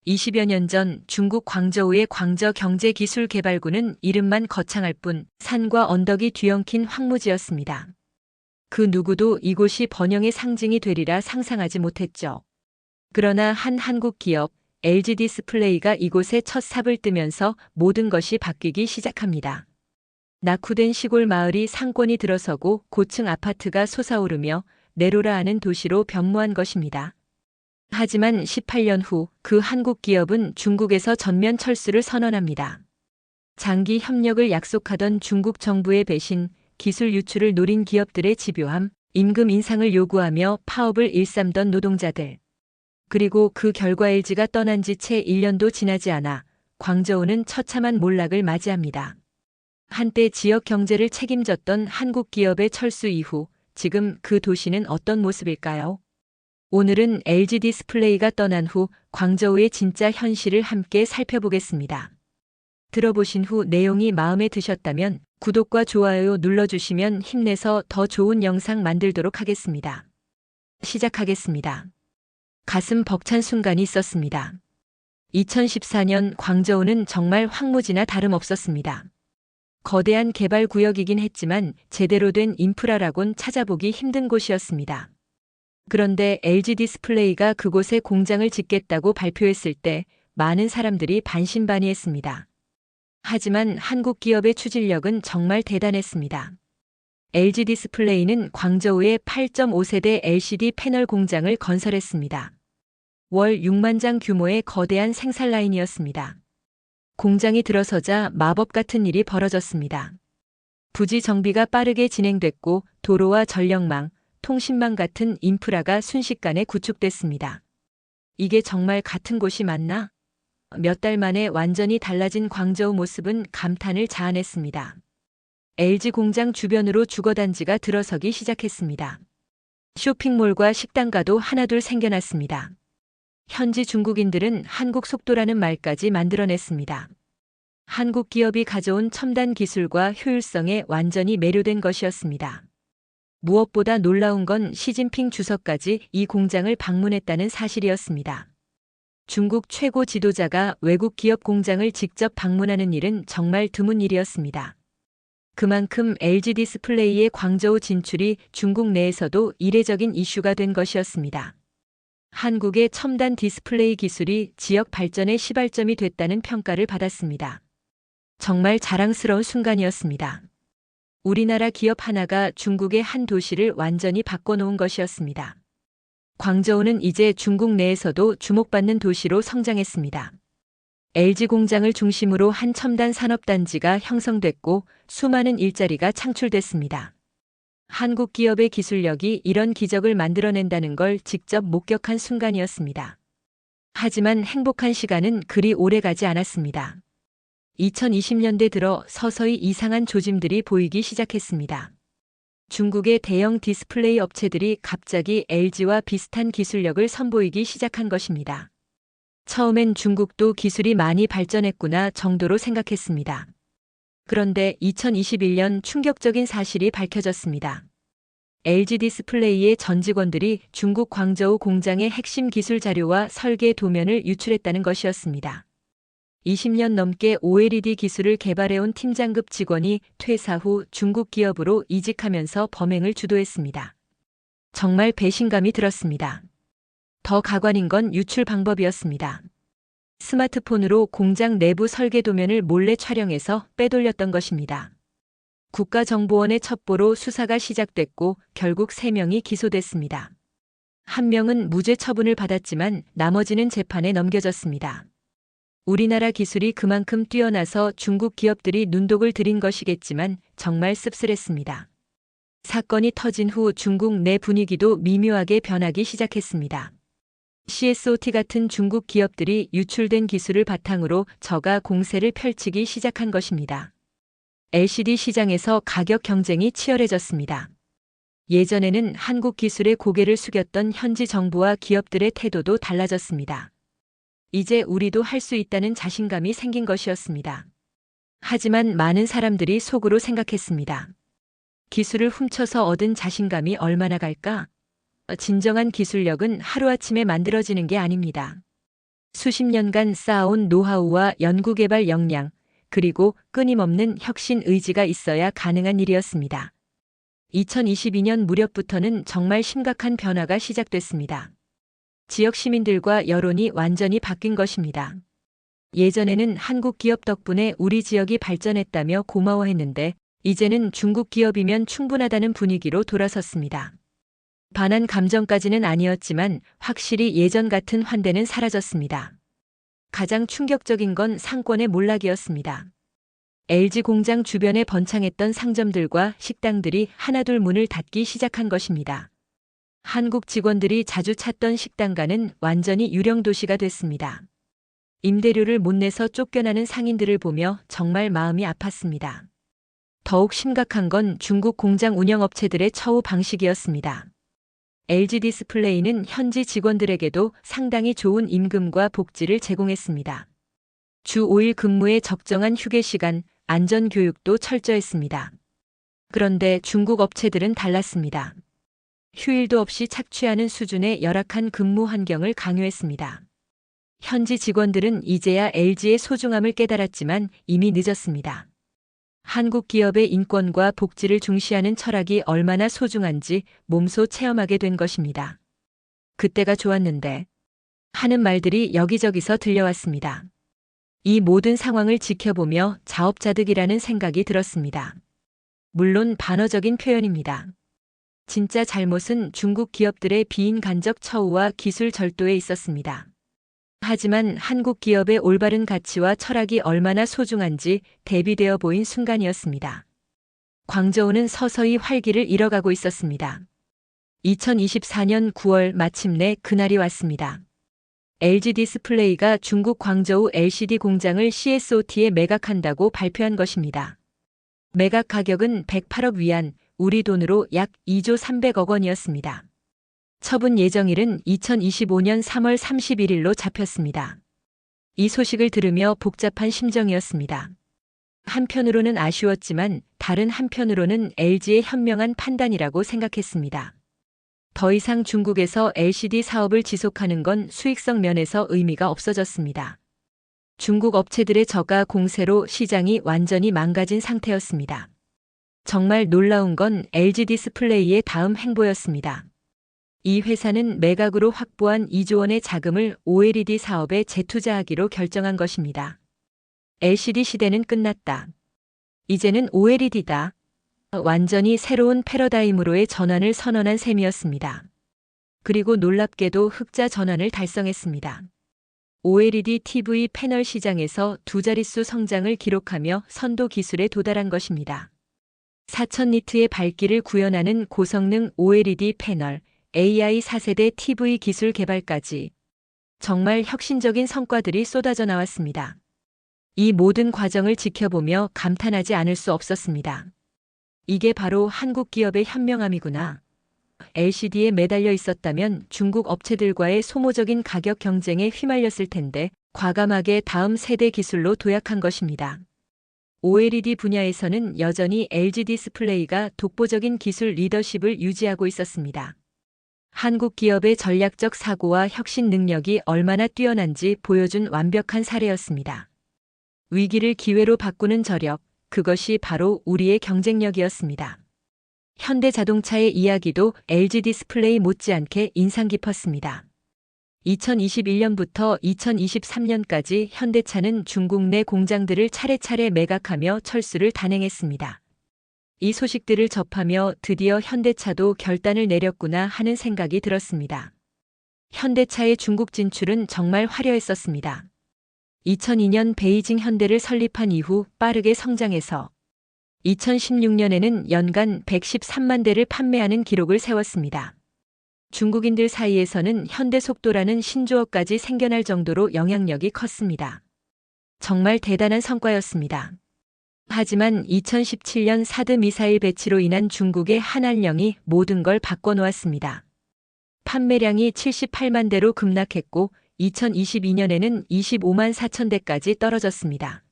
20여 년 전 중국 광저우의 광저경제기술개발구는 이름만 거창할 뿐 산과 언덕이 뒤엉킨 황무지였습니다. 그 누구도 이곳이 번영의 상징이 되리라 상상하지 못했죠. 그러나 한 한국 기업 LG 디스플레이가 이곳에 첫 삽을 뜨면서 모든 것이 바뀌기 시작합니다. 낙후된 시골 마을이 상권이 들어서고 고층 아파트가 솟아오르며 내로라 하는 도시로 변모한 것입니다. 하지만 18년 후 그 한국 기업은 중국에서 전면 철수를 선언합니다. 장기 협력을 약속하던 중국 정부의 배신, 기술 유출을 노린 기업들의 집요함, 임금 인상을 요구하며 파업을 일삼던 노동자들. 그리고 그 결과 LG가 떠난 지 채 1년도 지나지 않아 광저우는 처참한 몰락을 맞이합니다. 한때 지역 경제를 책임졌던 한국 기업의 철수 이후 지금 그 도시는 어떤 모습일까요? 오늘은 LG 디스플레이가 떠난 후 광저우의 진짜 현실을 함께 살펴보겠습니다. 들어보신 후 내용이 마음에 드셨다면 구독과 좋아요 눌러주시면 힘내서 더 좋은 영상 만들도록 하겠습니다. 시작하겠습니다. 가슴 벅찬 순간이 있었습니다. 2014년 광저우는 정말 황무지나 다름없었습니다. 거대한 개발 구역이긴 했지만 제대로 된 인프라라곤 찾아보기 힘든 곳이었습니다. 그런데 LG 디스플레이가 그곳에 공장을 짓겠다고 발표했을 때 많은 사람들이 반신반의했습니다. 하지만 한국 기업의 추진력은 정말 대단했습니다. LG 디스플레이는 광저우에 8.5세대 LCD 패널 공장을 건설했습니다. 월 6만 장 규모의 거대한 생산 라인이었습니다. 공장이 들어서자 마법 같은 일이 벌어졌습니다. 부지 정비가 빠르게 진행됐고 도로와 전력망, 통신망 같은 인프라가 순식간에 구축됐습니다. 이게 정말 같은 곳이 맞나? 몇 달 만에 완전히 달라진 광저우 모습은 감탄을 자아냈습니다. LG 공장 주변으로 주거단지가 들어서기 시작했습니다. 쇼핑몰과 식당가도 하나둘 생겨났습니다. 현지 중국인들은 한국 속도라는 말까지 만들어냈습니다. 한국 기업이 가져온 첨단 기술과 효율성에 완전히 매료된 것이었습니다. 무엇보다 놀라운 건 시진핑 주석까지 이 공장을 방문했다는 사실이었습니다. 중국 최고 지도자가 외국 기업 공장을 직접 방문하는 일은 정말 드문 일이었습니다. 그만큼 LG 디스플레이의 광저우 진출이 중국 내에서도 이례적인 이슈가 된 것이었습니다. 한국의 첨단 디스플레이 기술이 지역 발전의 시발점이 됐다는 평가를 받았습니다. 정말 자랑스러운 순간이었습니다. 우리나라 기업 하나가 중국의 한 도시를 완전히 바꿔놓은 것이었습니다. 광저우는 이제 중국 내에서도 주목받는 도시로 성장했습니다. LG 공장을 중심으로 한 첨단 산업단지가 형성됐고 수많은 일자리가 창출됐습니다. 한국 기업의 기술력이 이런 기적을 만들어낸다는 걸 직접 목격한 순간이었습니다. 하지만 행복한 시간은 그리 오래 가지 않았습니다. 2020년대 들어 서서히 이상한 조짐들이 보이기 시작했습니다. 중국의 대형 디스플레이 업체들이 갑자기 LG와 비슷한 기술력을 선보이기 시작한 것입니다. 처음엔 중국도 기술이 많이 발전했구나 정도로 생각했습니다. 그런데 2021년 충격적인 사실이 밝혀졌습니다. LG 디스플레이의 전 직원들이 중국 광저우 공장의 핵심 기술 자료와 설계 도면을 유출했다는 것이었습니다. 20년 넘게 OLED 기술을 개발해온 팀장급 직원이 퇴사 후 중국 기업으로 이직하면서 범행을 주도했습니다. 정말 배신감이 들었습니다. 더 가관인 건 유출 방법이었습니다. 스마트폰으로 공장 내부 설계 도면을 몰래 촬영해서 빼돌렸던 것입니다. 국가정보원의 첩보로 수사가 시작됐고 결국 3명이 기소됐습니다. 1명은 무죄 처분을 받았지만 나머지는 재판에 넘겨졌습니다. 우리나라 기술이 그만큼 뛰어나서 중국 기업들이 눈독을 들인 것이겠지만 정말 씁쓸했습니다. 사건이 터진 후 중국 내 분위기도 미묘하게 변하기 시작했습니다. CSOT 같은 중국 기업들이 유출된 기술을 바탕으로 저가 공세를 펼치기 시작한 것입니다. LCD 시장에서 가격 경쟁이 치열해졌습니다. 예전에는 한국 기술에 고개를 숙였던 현지 정부와 기업들의 태도도 달라졌습니다. 이제 우리도 할 수 있다는 자신감이 생긴 것이었습니다. 하지만 많은 사람들이 속으로 생각했습니다. 기술을 훔쳐서 얻은 자신감이 얼마나 갈까? 진정한 기술력은 하루아침에 만들어지는 게 아닙니다. 수십 년간 쌓아온 노하우와 연구개발 역량, 그리고 끊임없는 혁신 의지가 있어야 가능한 일이었습니다. 2022년 무렵부터는 정말 심각한 변화가 시작됐습니다. 지역 시민들과 여론이 완전히 바뀐 것입니다. 예전에는 한국 기업 덕분에 우리 지역이 발전했다며 고마워했는데 이제는 중국 기업이면 충분하다는 분위기로 돌아섰습니다. 반한 감정까지는 아니었지만 확실히 예전 같은 환대는 사라졌습니다. 가장 충격적인 건 상권의 몰락이었습니다. LG 공장 주변에 번창했던 상점들과 식당들이 하나둘 문을 닫기 시작한 것입니다. 한국 직원들이 자주 찾던 식당가는 완전히 유령 도시가 됐습니다. 임대료를 못 내서 쫓겨나는 상인들을 보며 정말 마음이 아팠습니다. 더욱 심각한 건 중국 공장 운영업체들의 처우 방식이었습니다. LG 디스플레이는 현지 직원들에게도 상당히 좋은 임금과 복지를 제공했습니다. 주 5일 근무에 적정한 휴게 시간, 안전 교육도 철저했습니다. 그런데 중국 업체들은 달랐습니다. 휴일도 없이 착취하는 수준의 열악한 근무 환경을 강요했습니다. 현지 직원들은 이제야 LG의 소중함을 깨달았지만 이미 늦었습니다. 한국 기업의 인권과 복지를 중시하는 철학이 얼마나 소중한지 몸소 체험하게 된 것입니다. 그때가 좋았는데 하는 말들이 여기저기서 들려왔습니다. 이 모든 상황을 지켜보며 자업자득이라는 생각이 들었습니다. 물론 반어적인 표현입니다. 진짜 잘못은 중국 기업들의 비인간적 처우와 기술 절도에 있었습니다. 하지만 한국 기업의 올바른 가치와 철학이 얼마나 소중한지 대비되어 보인 순간이었습니다. 광저우는 서서히 활기를 잃어가고 있었습니다. 2024년 9월 마침내 그날이 왔습니다. LG 디스플레이가 중국 광저우 LCD 공장을 CSOT에 매각한다고 발표한 것입니다. 매각 가격은 108억 위안, 우리 돈으로 약 2조 300억 원이었습니다. 처분 예정일은 2025년 3월 31일로 잡혔습니다. 이 소식을 들으며 복잡한 심정이었습니다. 한편으로는 아쉬웠지만 다른 한편으로는 LG의 현명한 판단이라고 생각했습니다. 더 이상 중국에서 LCD 사업을 지속하는 건 수익성 면에서 의미가 없어졌습니다. 중국 업체들의 저가 공세로 시장이 완전히 망가진 상태였습니다. 정말 놀라운 건 LG 디스플레이의 다음 행보였습니다. 이 회사는 매각으로 확보한 2조 원의 자금을 OLED 사업에 재투자하기로 결정한 것입니다. LCD 시대는 끝났다. 이제는 OLED다. 완전히 새로운 패러다임으로의 전환을 선언한 셈이었습니다. 그리고 놀랍게도 흑자 전환을 달성했습니다. OLED TV 패널 시장에서 두 자릿수 성장을 기록하며 선도 기술에 도달한 것입니다. 4000니트의 밝기를 구현하는 고성능 OLED 패널, AI 4세대 TV 기술 개발까지 정말 혁신적인 성과들이 쏟아져 나왔습니다. 이 모든 과정을 지켜보며 감탄하지 않을 수 없었습니다. 이게 바로 한국 기업의 현명함이구나. LCD에 매달려 있었다면 중국 업체들과의 소모적인 가격 경쟁에 휘말렸을 텐데 과감하게 다음 세대 기술로 도약한 것입니다. OLED 분야에서는 여전히 LG 디스플레이가 독보적인 기술 리더십을 유지하고 있었습니다. 한국 기업의 전략적 사고와 혁신 능력이 얼마나 뛰어난지 보여준 완벽한 사례였습니다. 위기를 기회로 바꾸는 저력, 그것이 바로 우리의 경쟁력이었습니다. 현대자동차의 이야기도 LG 디스플레이 못지않게 인상 깊었습니다. 2021년부터 2023년까지 현대차는 중국 내 공장들을 차례차례 매각하며 철수를 단행했습니다. 이 소식들을 접하며 드디어 현대차도 결단을 내렸구나 하는 생각이 들었습니다. 현대차의 중국 진출은 정말 화려했었습니다. 2002년 베이징 현대를 설립한 이후 빠르게 성장해서 2016년에는 연간 113만 대를 판매하는 기록을 세웠습니다. 중국인들 사이에서는 현대속도라는 신조어까지 생겨날 정도로 영향력이 컸습니다. 정말 대단한 성과였습니다. 하지만 2017년 사드 미사일 배치로 인한 중국의 한한령이 모든 걸 바꿔놓았습니다. 판매량이 78만 대로 급락했고 2022년에는 25만 4천 대까지 떨어졌습니다.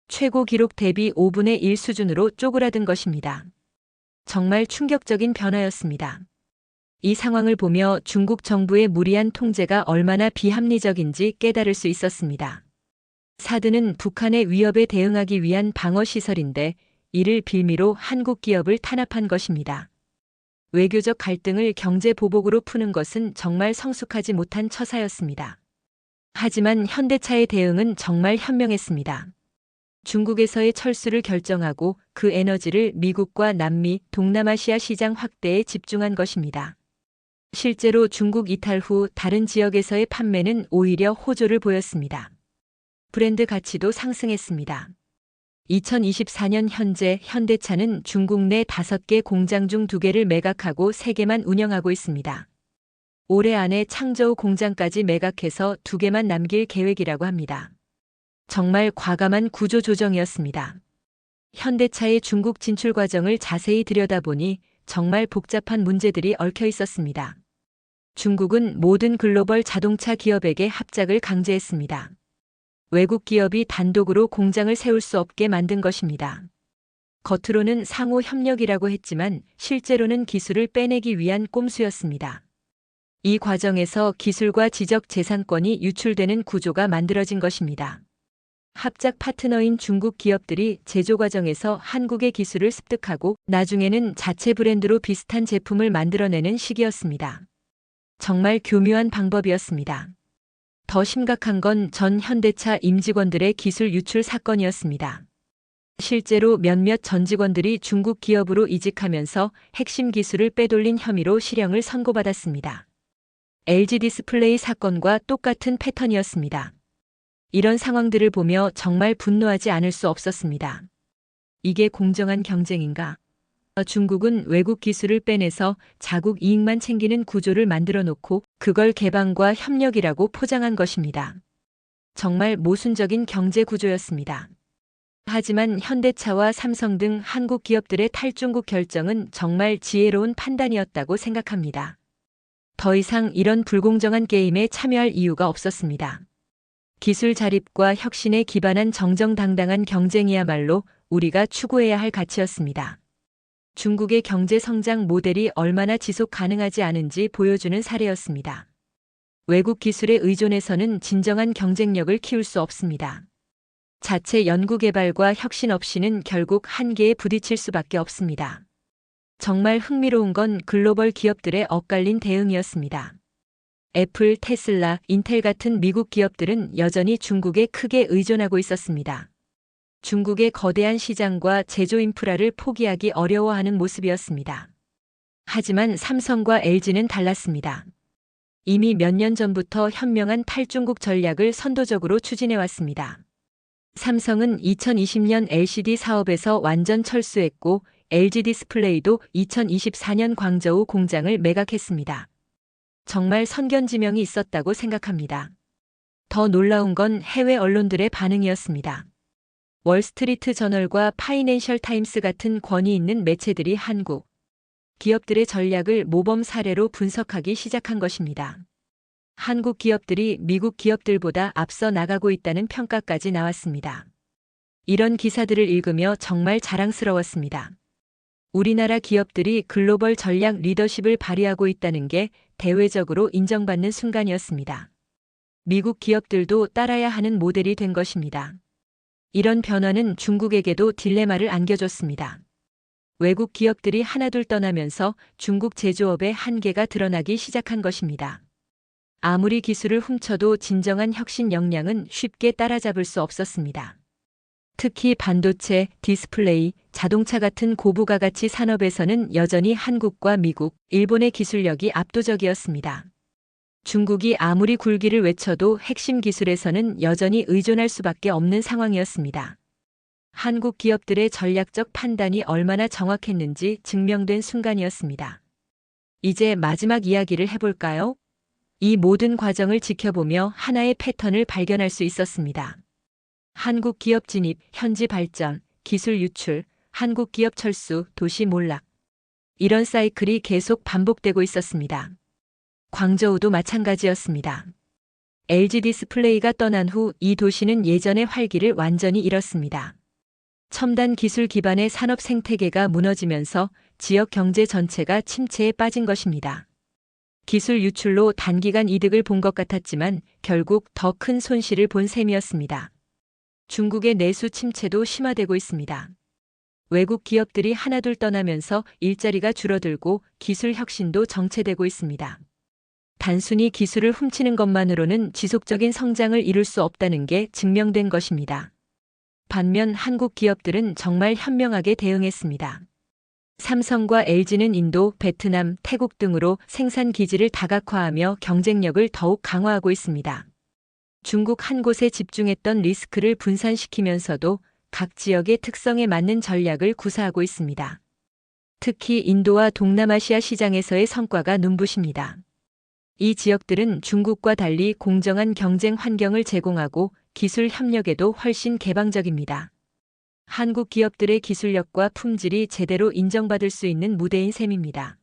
최고 기록 대비 5분의 1 수준으로 쪼그라든 것입니다. 정말 충격적인 변화였습니다. 이 상황을 보며 중국 정부의 무리한 통제가 얼마나 비합리적인지 깨달을 수 있었습니다. 사드는 북한의 위협에 대응하기 위한 방어시설인데 이를 빌미로 한국 기업을 탄압한 것입니다. 외교적 갈등을 경제 보복으로 푸는 것은 정말 성숙하지 못한 처사였습니다. 하지만 현대차의 대응은 정말 현명했습니다. 중국에서의 철수를 결정하고 그 에너지를 미국과 남미, 동남아시아 시장 확대에 집중한 것입니다. 실제로 중국 이탈 후 다른 지역에서의 판매는 오히려 호조를 보였습니다. 브랜드 가치도 상승했습니다. 2024년 현재 현대차는 중국 내 5개 공장 중 2개를 매각하고 3개만 운영하고 있습니다. 올해 안에 창저우 공장까지 매각해서 2개만 남길 계획이라고 합니다. 정말 과감한 구조 조정이었습니다. 현대차의 중국 진출 과정을 자세히 들여다보니 정말 복잡한 문제들이 얽혀 있었습니다. 중국은 모든 글로벌 자동차 기업에게 합작을 강제했습니다. 외국 기업이 단독으로 공장을 세울 수 없게 만든 것입니다. 겉으로는 상호 협력이라고 했지만 실제로는 기술을 빼내기 위한 꼼수였습니다. 이 과정에서 기술과 지적 재산권이 유출되는 구조가 만들어진 것입니다. 합작 파트너인 중국 기업들이 제조 과정에서 한국의 기술을 습득하고 나중에는 자체 브랜드로 비슷한 제품을 만들어내는 시기였습니다. 정말 교묘한 방법이었습니다. 더 심각한 건 전 현대차 임직원들의 기술 유출 사건이었습니다. 실제로 몇몇 전 직원들이 중국 기업으로 이직하면서 핵심 기술을 빼돌린 혐의로 실형을 선고받았습니다. LG 디스플레이 사건과 똑같은 패턴이었습니다. 이런 상황들을 보며 정말 분노하지 않을 수 없었습니다. 이게 공정한 경쟁인가? 중국은 외국 기술을 빼내서 자국 이익만 챙기는 구조를 만들어 놓고 그걸 개방과 협력이라고 포장한 것입니다. 정말 모순적인 경제 구조였습니다. 하지만 현대차와 삼성 등 한국 기업들의 탈중국 결정은 정말 지혜로운 판단이었다고 생각합니다. 더 이상 이런 불공정한 게임에 참여할 이유가 없었습니다. 기술 자립과 혁신에 기반한 정정당당한 경쟁이야말로 우리가 추구해야 할 가치였습니다. 중국의 경제 성장 모델이 얼마나 지속 가능하지 않은지 보여주는 사례였습니다. 외국 기술에 의존해서는 진정한 경쟁력을 키울 수 없습니다. 자체 연구개발과 혁신 없이는 결국 한계에 부딪힐 수밖에 없습니다. 정말 흥미로운 건 글로벌 기업들의 엇갈린 대응이었습니다. 애플, 테슬라, 인텔 같은 미국 기업들은 여전히 중국에 크게 의존하고 있었습니다. 중국의 거대한 시장과 제조 인프라를 포기하기 어려워하는 모습이었습니다. 하지만 삼성과 LG는 달랐습니다. 이미 몇 년 전부터 현명한 탈중국 전략을 선도적으로 추진해왔습니다. 삼성은 2020년 LCD 사업에서 완전 철수했고 LG 디스플레이도 2024년 광저우 공장을 매각했습니다. 정말 선견지명이 있었다고 생각합니다. 더 놀라운 건 해외 언론들의 반응이었습니다. 월스트리트 저널과 파이낸셜 타임스 같은 권위 있는 매체들이 한국 기업들의 전략을 모범 사례로 분석하기 시작한 것입니다. 한국 기업들이 미국 기업들보다 앞서 나가고 있다는 평가까지 나왔습니다. 이런 기사들을 읽으며 정말 자랑스러웠습니다. 우리나라 기업들이 글로벌 전략 리더십을 발휘하고 있다는 게 대외적으로 인정받는 순간이었습니다. 미국 기업들도 따라야 하는 모델이 된 것입니다. 이런 변화는 중국에게도 딜레마를 안겨줬습니다. 외국 기업들이 하나둘 떠나면서 중국 제조업의 한계가 드러나기 시작한 것입니다. 아무리 기술을 훔쳐도 진정한 혁신 역량은 쉽게 따라잡을 수 없었습니다. 특히 반도체, 디스플레이, 자동차 같은 고부가 가치 산업에서는 여전히 한국과 미국, 일본의 기술력이 압도적이었습니다. 중국이 아무리 굴기를 외쳐도 핵심 기술에서는 여전히 의존할 수밖에 없는 상황이었습니다. 한국 기업들의 전략적 판단이 얼마나 정확했는지 증명된 순간이었습니다. 이제 마지막 이야기를 해볼까요? 이 모든 과정을 지켜보며 하나의 패턴을 발견할 수 있었습니다. 한국 기업 진입, 현지 발전, 기술 유출, 한국 기업 철수, 도시 몰락. 이런 사이클이 계속 반복되고 있었습니다. 광저우도 마찬가지였습니다. LG 디스플레이가 떠난 후 이 도시는 예전의 활기를 완전히 잃었습니다. 첨단 기술 기반의 산업 생태계가 무너지면서 지역 경제 전체가 침체에 빠진 것입니다. 기술 유출로 단기간 이득을 본 것 같았지만 결국 더 큰 손실을 본 셈이었습니다. 중국의 내수 침체도 심화되고 있습니다. 외국 기업들이 하나둘 떠나면서 일자리가 줄어들고 기술 혁신도 정체되고 있습니다. 단순히 기술을 훔치는 것만으로는 지속적인 성장을 이룰 수 없다는 게 증명된 것입니다. 반면 한국 기업들은 정말 현명하게 대응했습니다. 삼성과 LG는 인도, 베트남, 태국 등으로 생산 기지를 다각화하며 경쟁력을 더욱 강화하고 있습니다. 중국 한 곳에 집중했던 리스크를 분산시키면서도 각 지역의 특성에 맞는 전략을 구사하고 있습니다. 특히 인도와 동남아시아 시장에서의 성과가 눈부십니다. 이 지역들은 중국과 달리 공정한 경쟁 환경을 제공하고 기술 협력에도 훨씬 개방적입니다. 한국 기업들의 기술력과 품질이 제대로 인정받을 수 있는 무대인 셈입니다.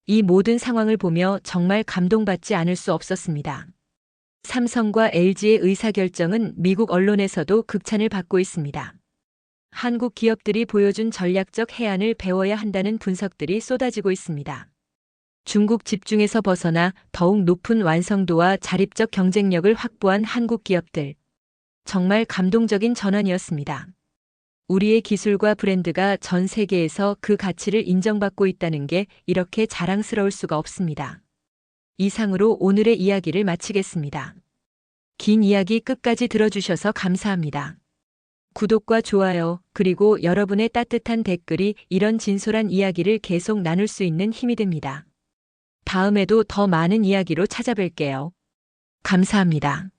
이 모든 상황을 보며 정말 감동받지 않을 수 없었습니다. 삼성과 LG의 의사결정은 미국 언론에서도 극찬을 받고 있습니다. 한국 기업들이 보여준 전략적 해안을 배워야 한다는 분석들이 쏟아지고 있습니다. 중국 집중에서 벗어나 더욱 높은 완성도와 자립적 경쟁력을 확보한 한국 기업들. 정말 감동적인 전환이었습니다. 우리의 기술과 브랜드가 전 세계에서 그 가치를 인정받고 있다는 게 이렇게 자랑스러울 수가 없습니다. 이상으로 오늘의 이야기를 마치겠습니다. 긴 이야기 끝까지 들어주셔서 감사합니다. 구독과 좋아요, 그리고 여러분의 따뜻한 댓글이 이런 진솔한 이야기를 계속 나눌 수 있는 힘이 됩니다. 다음에도 더 많은 이야기로 찾아뵐게요. 감사합니다.